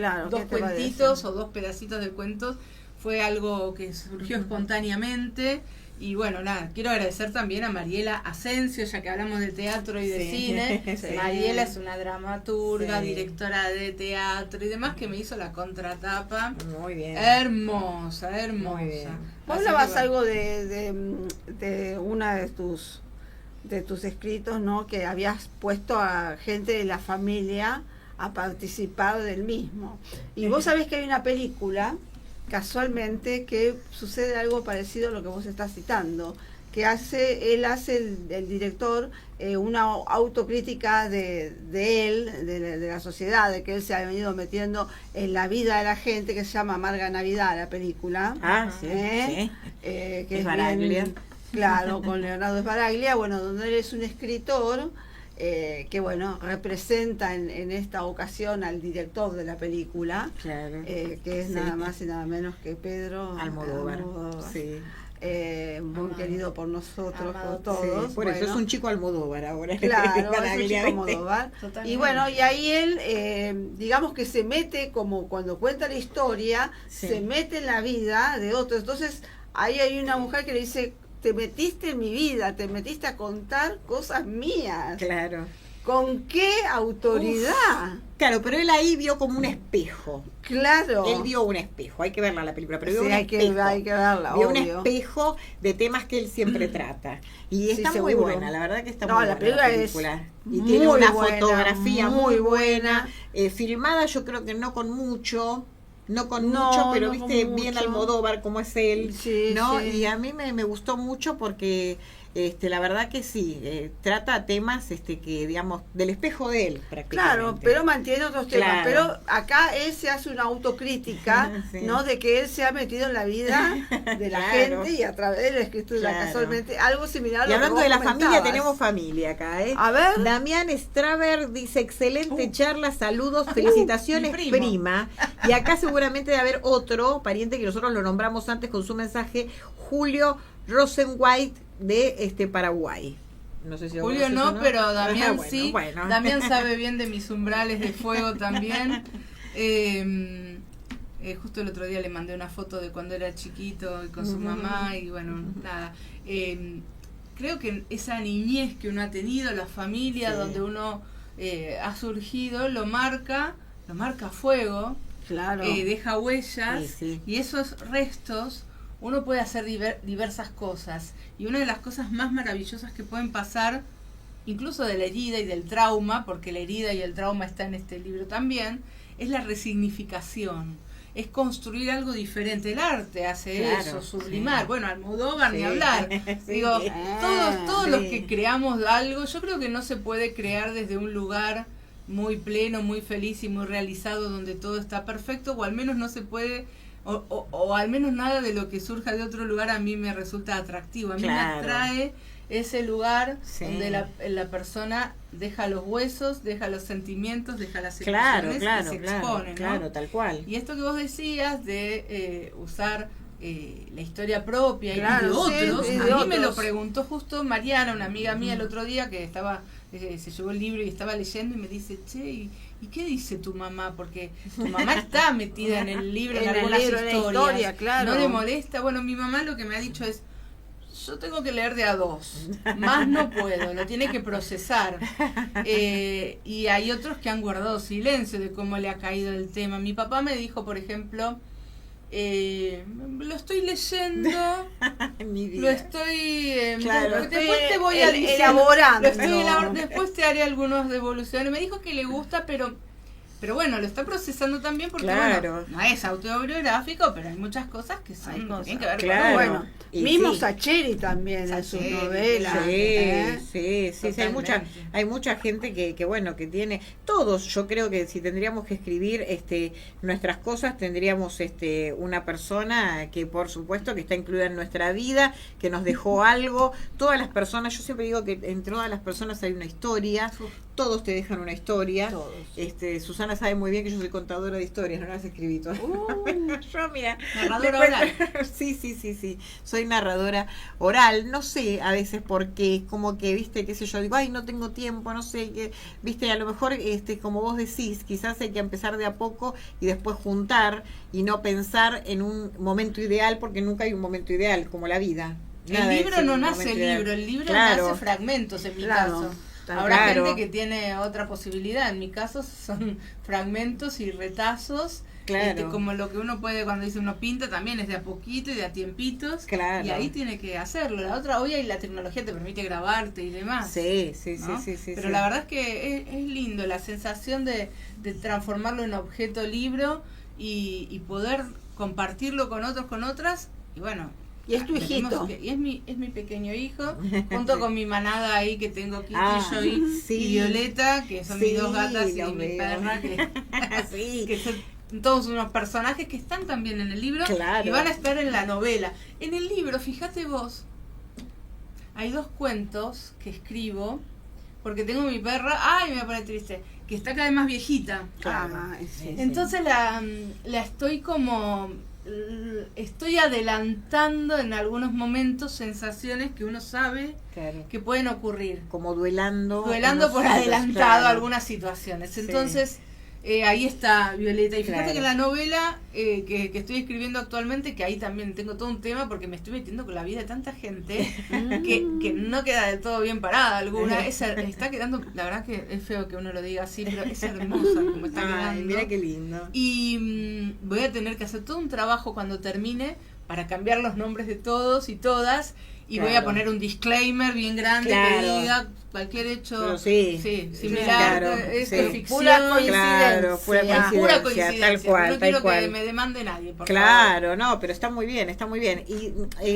cuentitos o dos pedacitos de cuentos, fue algo que surgió espontáneamente. Y bueno, nada, quiero agradecer también a Mariela Asensio, ya que hablamos de teatro y de cine. Sí. Mariela es una dramaturga, directora de teatro y demás, que me hizo la contratapa. Muy bien. Hermosa. Muy bien. Vos hablabas algo de una de tus escritos, ¿no? Que habías puesto a gente de la familia a participar del mismo. Y vos sabés que hay una película, casualmente, que sucede algo parecido a lo que vos estás citando, que él hace el director una autocrítica de él, de la sociedad, de que él se ha venido metiendo en la vida de la gente, que se llama Amarga Navidad, la película. Sí. Que es Sbaraglia. bien, claro, con Leonardo Sbaraglia, bueno, donde él es un escritor que bueno, representa en esta ocasión al director de la película, Claro. que es nada más y nada menos que Pedro Almodóvar. Sí. Muy querido por nosotros, Amado, por todos. Sí, por eso es un chico Almodóvar ahora. Claro, es un Sbaraglia, chico ¿viste? Almodóvar. Totalmente. Y bueno, y ahí él, digamos que se mete, como cuando cuenta la historia, Sí. se mete en la vida de otros. Entonces, ahí hay una mujer que le dice, te metiste en mi vida, te metiste a contar cosas mías. Claro. ¿Con qué autoridad? Claro, pero él ahí vio como un espejo. Claro. Él vio un espejo, hay que verla la película, pero vio Sí, un hay que espejo. verla, Vio un obvio. espejo de temas que él siempre trata. Y Sí, está muy seguro. buena, la verdad que está No, muy la buena película es Y muy tiene una buena, fotografía muy muy buena. buena. Filmada yo creo que no con mucho, No, pero no viste con bien mucho. Almodóvar como es él, Sí, ¿no? sí. Y a mí me gustó mucho porque la verdad que sí, trata temas que digamos del espejo de él prácticamente. Claro, pero mantiene otros temas. Claro. Pero acá él se hace una autocrítica, Sí. ¿no? De que él se ha metido en la vida de la Claro. gente y a través de la escritura, Claro. casualmente, algo similar a Y lo que hablando vos de la familia, comentabas. tenemos familia acá, ¿eh? A ver. Damián Straver dice, excelente charla, saludos, felicitaciones, mi primo. prima. Y acá seguramente debe haber otro pariente que nosotros lo nombramos antes con su mensaje, Julio Rosenwhite de Paraguay. No sé si lo Julio conoces o no, pero Damián Bueno, sí. bueno. Damián sabe bien de mis umbrales de fuego también. Justo el otro día le mandé una foto de cuando era chiquito y con su mamá y bueno, nada. Creo que esa niñez que uno ha tenido, la familia Sí. donde uno ha surgido, lo marca a fuego, Claro. deja huellas Sí, sí. y esos restos uno puede hacer diversas cosas y una de las cosas más maravillosas que pueden pasar incluso de la herida y del trauma, porque la herida y el trauma está en este libro también, es la resignificación, es construir algo diferente. El arte hace Claro, eso, sublimar. sí. Bueno, Almodóvar ni Sí. hablar. Sí. Digo, todos sí. los que creamos algo, yo creo que no se puede crear desde un lugar muy pleno, muy feliz y muy realizado donde todo está perfecto, o al menos no se puede, o al menos nada de lo que surja de otro lugar a mí me resulta atractivo. A mí Claro. me atrae ese lugar Sí. donde la persona deja los huesos, deja los sentimientos, deja las Claro, emociones claro, y se claro, expone, ¿no? claro, tal cual. Y esto que vos decías de usar la historia propia Claro, y de sí, otros, sí, a de mí me lo otros. preguntó justo Mariana, una amiga mía el otro día que estaba, se llevó el libro y estaba leyendo y me dice, che, ¿y qué dice tu mamá? Porque tu mamá está metida en el libro, en En el algunas libro, en la historias. historia, claro. ¿No le molesta? Bueno, mi mamá lo que me ha dicho es, yo tengo que leer de a dos, más no puedo, lo tiene que procesar. Y hay otros que han guardado silencio de cómo le ha caído el tema. Mi papá me dijo, por ejemplo, lo estoy leyendo, Mi vida. lo estoy... Claro. después te voy elaborando. después te haré algunas devoluciones. Me dijo que le gusta, pero bueno, lo está procesando también porque Claro. bueno, no es autobiográfico, pero hay muchas cosas que Hay son, cosas. tienen que ver Claro. con uno. Bueno, Y mismo sí. Sacheri también en sus Sacheri, novelas. claro. Sí, Totalmente. hay mucha gente que bueno, que tiene todos, yo creo que si tendríamos que escribir nuestras cosas, tendríamos una persona que por supuesto que está incluida en nuestra vida, que nos dejó algo. Todas las personas, yo siempre digo que en todas las personas hay una historia, todos te dejan una historia. Todos. Susana sabe muy bien que yo soy contadora de historias, no las escribí todas. Yo, mira, Narradora oral. Sí, soy narradora oral, no sé a veces por qué, como que, viste, qué sé yo, digo, ay, no tengo tiempo, no sé, que, viste, a lo mejor, como vos decís, quizás hay que empezar de a poco y después juntar y no pensar en un momento ideal, porque nunca hay un momento ideal, como la vida. El libro no nace el libro nace fragmentos en mi caso. Habrá gente que tiene otra posibilidad, en mi caso son fragmentos y retazos, como lo que uno puede, cuando dice uno pinta, también es de a poquito y de a tiempitos, y ahí tiene que hacerlo. La otra, hoy la tecnología te permite grabarte y demás. Sí. Pero la verdad es que es lindo la sensación de transformarlo en objeto libro y poder compartirlo con otros, con otras, y bueno. Y es tu hijito. Y es mi pequeño hijo, junto con mi manada ahí que tengo, Kitty, y Violeta, que son mis dos gatas y mi perra, que son todos unos personajes que están también en el libro y van a estar en la novela. En el libro, fíjate vos, hay 2 cuentos que escribo, porque tengo mi perra, me voy a poner triste, que está cada vez más viejita. Entonces la estoy estoy adelantando en algunos momentos sensaciones que uno sabe que pueden ocurrir. Como duelando por adelantado algunas situaciones. Entonces, ahí está Violeta. Y fíjate que en la novela que estoy escribiendo actualmente, que ahí también tengo todo un tema, porque me estoy metiendo con la vida de tanta gente que no queda del todo bien parada alguna. Está quedando, la verdad que es feo que uno lo diga así, pero es hermosa como está quedando. Mira qué lindo. Y voy a tener que hacer todo un trabajo cuando termine para cambiar los nombres de todos y todas. Y voy a poner un disclaimer bien grande que diga cualquier hecho similar, es ficción, pura coincidencia, tal cual, no quiero que me demande nadie, por favor. No, pero está muy bien. Y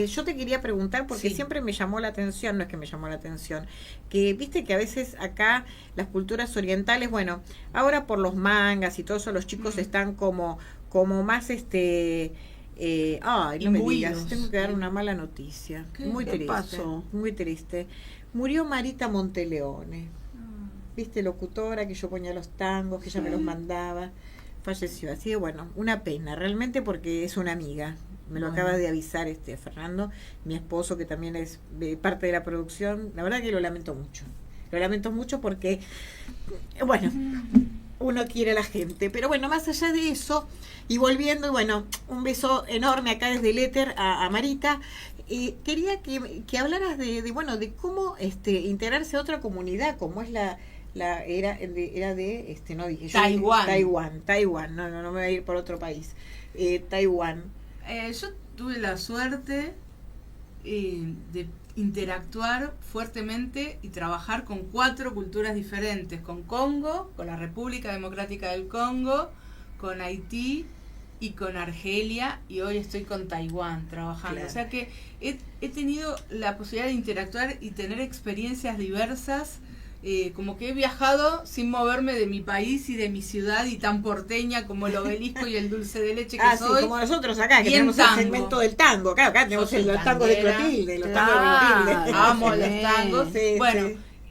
yo te quería preguntar, porque siempre me llamó la atención, no es que me llamó la atención, que viste que a veces acá las culturas orientales, bueno, ahora por los mangas y todo eso, los chicos están como más no me digas, tengo que dar una mala noticia. Muy triste. Pasó? Muy triste. Murió Marita Monteleone. Viste, locutora que yo ponía los tangos, que ella me los mandaba. Falleció. Así que bueno, una pena, realmente, porque es una amiga. Me lo acaba de avisar Fernando, mi esposo, que también es parte de la producción. La verdad que lo lamento mucho. Lo lamento mucho porque, bueno, uno quiere a la gente. Pero bueno, más allá de eso, y volviendo, y bueno, un beso enorme acá desde el éter a Marita. Quería que hablaras de cómo integrarse a otra comunidad, como es era de no dije Taiwán, no me voy a ir por otro país. Taiwán. Yo tuve la suerte de interactuar fuertemente y trabajar con 4 culturas diferentes, con Congo, con la República Democrática del Congo, con Haití y con Argelia, y hoy estoy con Taiwán trabajando. O sea que he tenido la posibilidad de interactuar y tener experiencias diversas, como que he viajado sin moverme de mi país y de mi ciudad, y tan porteña como el obelisco y el dulce de leche que soy. Sí, como nosotros acá, que tenemos el segmento del tango. Claro, acá tenemos el tango de Clotilde, los tangos de Clotilde. Amo los tangos.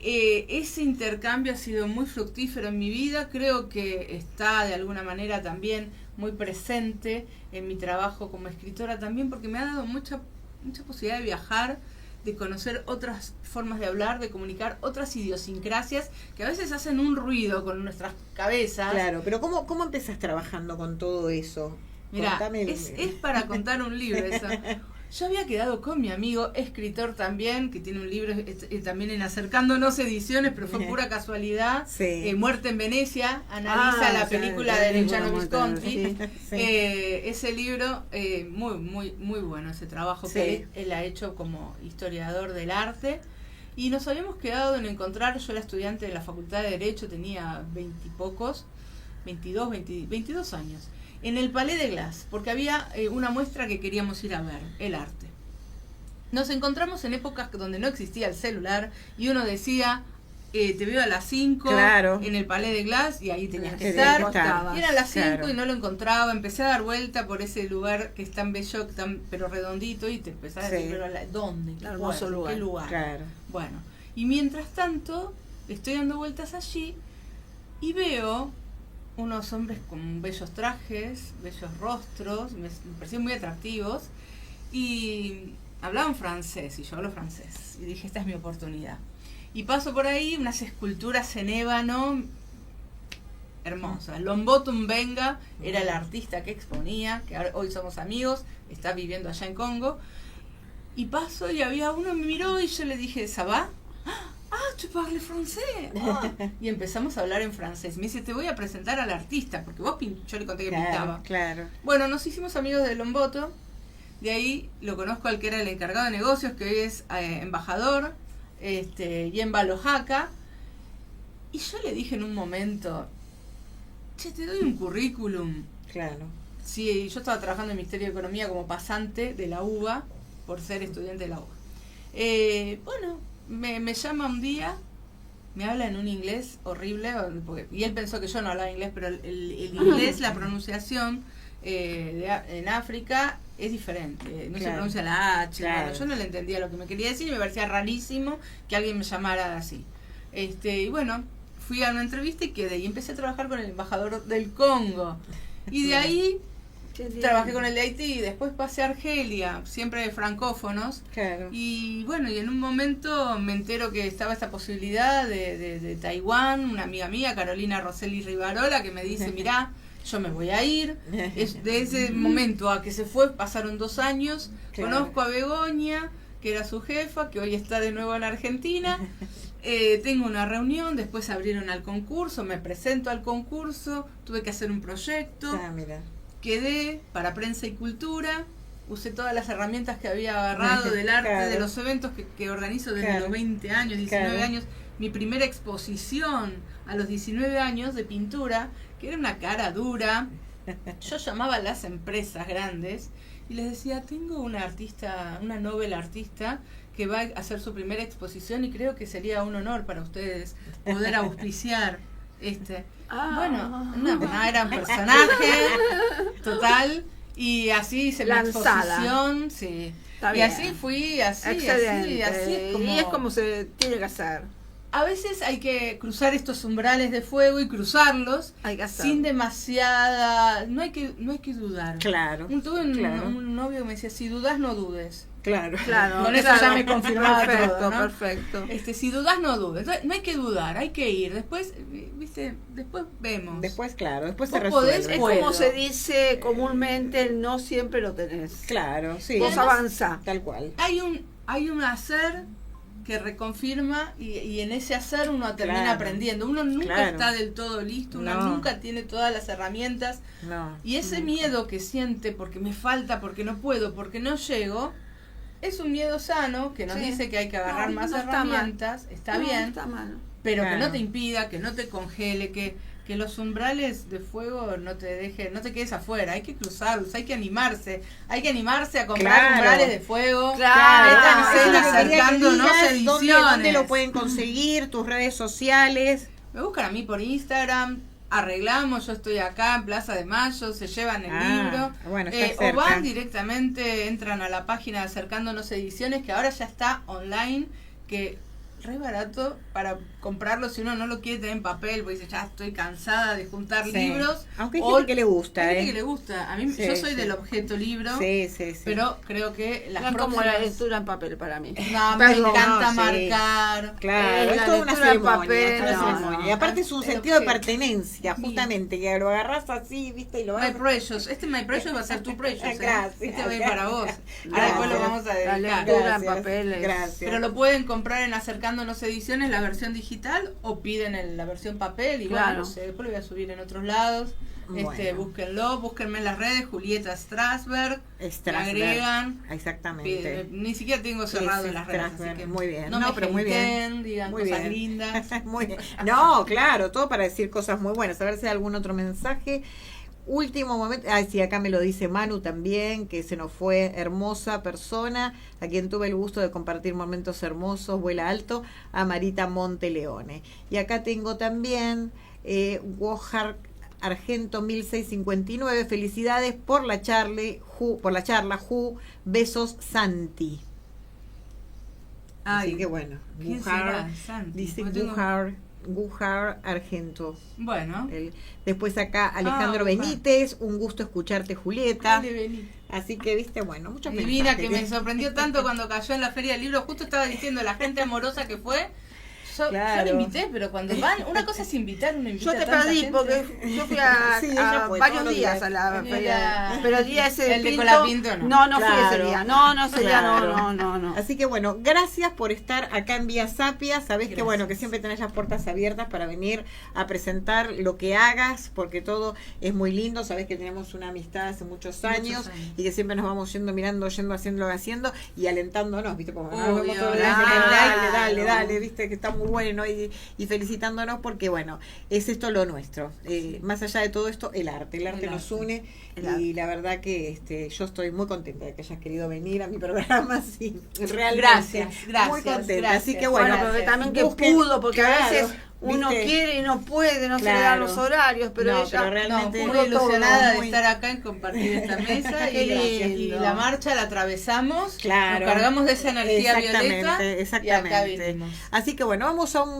Ese intercambio ha sido muy fructífero en mi vida. Creo que está de alguna manera también muy presente en mi trabajo como escritora también, porque me ha dado mucha posibilidad de viajar, de conocer otras formas de hablar, de comunicar otras idiosincrasias que a veces hacen un ruido con nuestras cabezas. Claro, pero ¿cómo empezás trabajando con todo eso? Mirá, es para contar un libro eso. Yo había quedado con mi amigo, escritor también, que tiene un libro también en Acercándonos Ediciones, pero fue pura casualidad. Muerte en Venecia, analiza la película de Luciano Visconti. Ese libro, muy bueno ese trabajo que él ha hecho como historiador del arte. Y nos habíamos quedado en encontrar, yo era estudiante de la Facultad de Derecho, tenía 22 años. En el Palais de Glace, porque había una muestra que queríamos ir a ver, el arte. Nos encontramos en épocas donde no existía el celular y uno decía, te veo a las 5 en el Palais de Glace, y ahí tenías que estar. Y eran las 5 y no lo encontraba. Empecé a dar vuelta por ese lugar que es tan bello, pero redondito, y te empezás a decir, pero ¿dónde? Hermoso lugar. ¿Qué lugar? Claro. Bueno, y mientras tanto estoy dando vueltas allí y veo unos hombres con bellos trajes, bellos rostros, me parecían muy atractivos, y hablaban francés, y yo hablo francés, y dije, esta es mi oportunidad. Y paso por ahí, unas esculturas en ébano hermosas. Lombotum Benga era el artista que exponía, que ahora, hoy somos amigos, está viviendo allá en Congo, y paso y había uno, me miró y yo le dije, ¿ça va? Ah, tu parles francés. Ah. Y empezamos a hablar en francés. Me dice, te voy a presentar al artista, porque yo le conté que pintaba. Claro. Bueno, nos hicimos amigos de Lomboto. De ahí lo conozco al que era el encargado de negocios, que hoy es embajador, Yemba Lojaca. Y yo le dije en un momento, che, te doy un currículum. Claro. Sí, yo estaba trabajando en el Ministerio de Economía como pasante de la UBA, por ser estudiante de la UBA. Bueno, me llama un día, me habla en un inglés horrible, y él pensó que yo no hablaba inglés, pero el inglés, la pronunciación en África es diferente, no se pronuncia la H, bueno, yo no le entendía lo que me quería decir y me parecía rarísimo que alguien me llamara así. Y bueno, fui a una entrevista y quedé, y empecé a trabajar con el embajador del Congo, y de ahí trabajé con el de Haití, y después pasé a Argelia, siempre de francófonos. Claro. Y bueno, y en un momento me entero que estaba esta posibilidad de Taiwán, una amiga mía, Carolina Rosselli Rivarola, que me dice, mirá, yo me voy a ir. De ese momento a que se fue pasaron 2 años. Claro. Conozco a Begoña, que era su jefa, que hoy está de nuevo en Argentina. Tengo una reunión, después abrieron al concurso, me presento al concurso, tuve que hacer un proyecto. Ah, mira. Quedé para Prensa y Cultura, usé todas las herramientas que había agarrado del arte, claro, de los eventos que organizo desde los 20 años, 19 años. Mi primera exposición a los 19 años de pintura, que era una cara dura. Yo llamaba a las empresas grandes y les decía, tengo una artista, una novel artista que va a hacer su primera exposición y creo que sería un honor para ustedes poder auspiciar bueno, no, era un personaje total, y así hice la exposición, sí. Y así fui, así es como... Y es como se tiene que hacer. A veces hay que cruzar estos umbrales de fuego y cruzarlos sin demasiada... No hay que dudar. Claro. Tuve un novio que me decía, si dudas, no dudes. Claro. Con eso ya me confirmaba todo, ¿no? Perfecto. Si dudas, no dudes. No hay que dudar, hay que ir. Después, después vemos. Después se resuelve. Es como se dice comúnmente, el no siempre lo tenés. Claro, sí. Vos avanza. Tal cual. Hay un hacer que reconfirma, y en ese hacer uno termina aprendiendo. Uno nunca está del todo listo, uno nunca tiene todas las herramientas. Y ese miedo que siente porque me falta, porque no puedo, porque no llego, es un miedo sano que nos dice que hay que agarrar más herramientas, está bien, está mal. Pero que no te impida, que no te congele, que los umbrales de fuego no te quedes afuera, hay que cruzarlos, hay que animarse a comprar umbrales de fuego. Están acercándonos ediciones. ¿Dónde lo pueden conseguir? Tus redes sociales. Me buscan a mí por Instagram, arreglamos, yo estoy acá en Plaza de Mayo, se llevan el libro, bueno, o van directamente, entran a la página de Acercándonos Ediciones, que ahora ya está online, que re barato para comprarlo si uno no lo quiere tener en papel, porque dice, ya estoy cansada de juntar libros. Aunque hay gente que le gusta, hay gente que le gusta. A mí, yo soy del objeto libro, pero creo que las como la lectura en papel para mí. No, me encanta marcar. Claro, es toda una ceremonia. Y aparte es un sentido de pertenencia, justamente, que lo agarras así, viste, y lo My Precious. My Precious va a ser tu Precious. Gracias. Este va a ir para vos. Ahora después lo vamos a dedicar. La lectura en papel. Gracias. Pero lo pueden comprar en Acercándonos Ediciones, la versión digital, o piden la versión papel, y bueno, no sé, después lo voy a subir en otros lados. Búsquenlo, búsquenme en las redes, Julieta Strasberg, me agregan. Exactamente. Ni siquiera tengo cerrado en las redes, así que muy bien. No, pero muy bien. Digan muy cosas bien. lindas. Muy bien. No, claro, todo para decir cosas muy buenas. A ver si hay algún otro mensaje. Último momento, sí, acá me lo dice Manu también, que se nos fue, hermosa persona, a quien tuve el gusto de compartir momentos hermosos, vuela alto, a Marita Monteleone. Y acá tengo también Wojar Argento 1659, felicidades por la charla, besos Santi. Así que bueno, ¿quién Gujar, será, Santi? dice Porque tengo- Gujar Argento. Bueno. Después acá Alejandro Gujar. Benítez, un gusto escucharte, Julieta. Dale, vení. Así que viste, bueno, muchos Divina, mensajes. que me sorprendió tanto cuando cayó en la Feria del Libro. Justo estaba diciendo la gente amorosa que fue. Yo Claro. la invité, pero cuando van, una cosa es invitar, una invita Yo te a tanta perdí gente. porque yo fui a, Sí, ella a fue varios todos los días días. a la El de feria, la- pero el día ese de el de Pinto, Colapinto no. no fui ese Claro. día, no, ese día Claro. no. Así que bueno, gracias por estar acá en Vía Sapia. Sabés que Gracias. bueno, que siempre tenés las puertas abiertas para venir a presentar lo que hagas, porque todo es muy lindo. Sabés que tenemos una amistad hace muchos años, años. y que siempre nos vamos yendo, mirando, yendo, haciendo y alentándonos, ¿viste? Como nos Obvio, vemos todos los claro. días, dale, ¿viste? Que está muy bueno, y felicitándonos porque bueno, es esto lo nuestro. Más allá de todo esto, el arte nos une, El y arte. la verdad que yo estoy muy contenta de que hayas querido venir a mi programa, sí, realmente. Gracias, muy contenta. gracias. Así que Bueno, bueno, porque también que busquen- pudo, porque claro, a veces uno ¿viste? quiere y no puede, no se le dan Claro. los horarios, pero No, ella pero No, realmente muy pudo ilusionada todo, de muy- estar acá y compartir esta mesa. Qué y lindo. la marcha la atravesamos, Claro. nos cargamos de esa energía violeta y acá Exactamente. vinimos. Así que bueno, vamos a un